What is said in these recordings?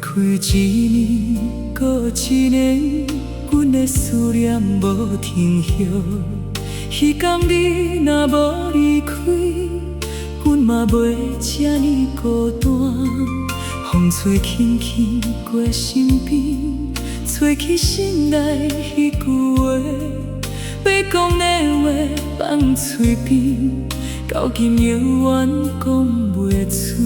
开一年过一年，阮的思念无停歇。迄天你若无离开，阮嘛袂这呢孤单。风吹轻轻过身边，吹起心内迄句话，要讲的话放嘴边，到今永远讲袂出。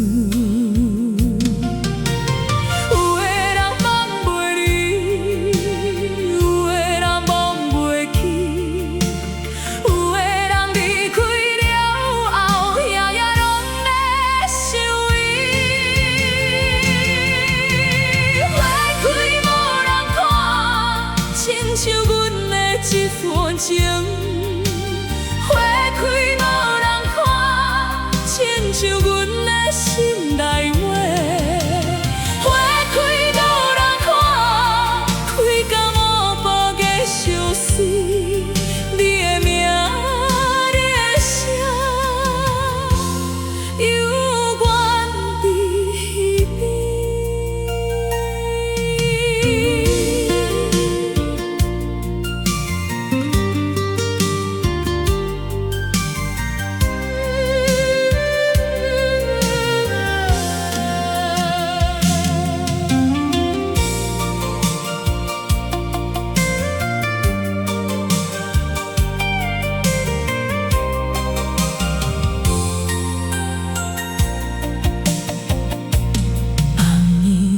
像阮的这份情，花开无人看，亲像阮的心内话。花开无人看，开到幕布继续碎，你的名，你的声，犹原在耳边。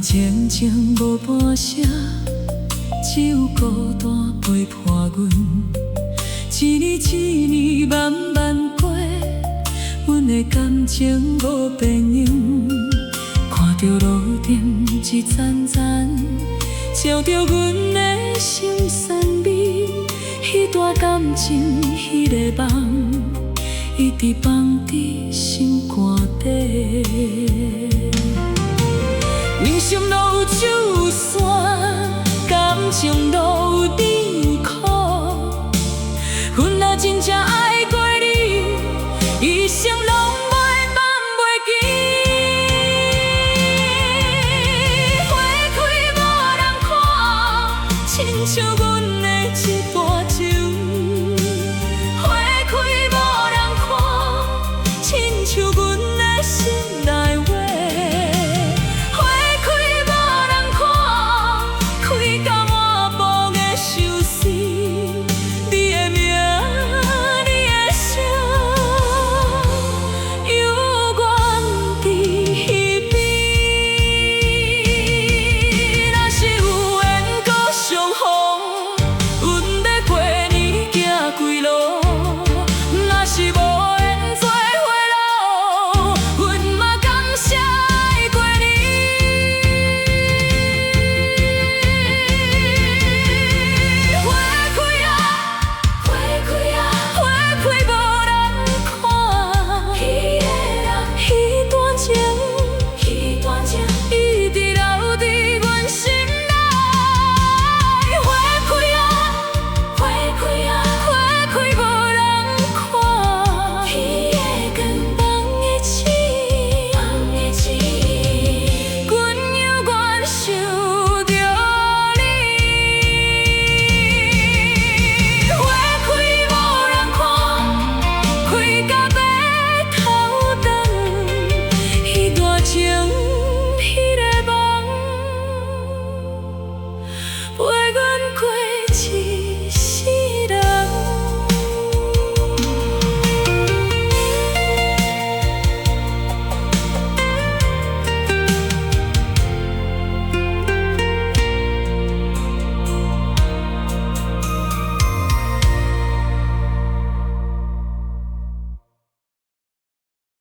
静静无半声，只有孤单陪伴阮。一年一年慢慢过，阮的感情无变样。看着路灯一盏盏，照着阮的心酸味。迄段感情，迄个梦，一直放伫心肝底。人生路有酒散，感情路有甜苦。阮若真正爱过你，一生拢袂忘袂记。花开无人看，亲像阮的这段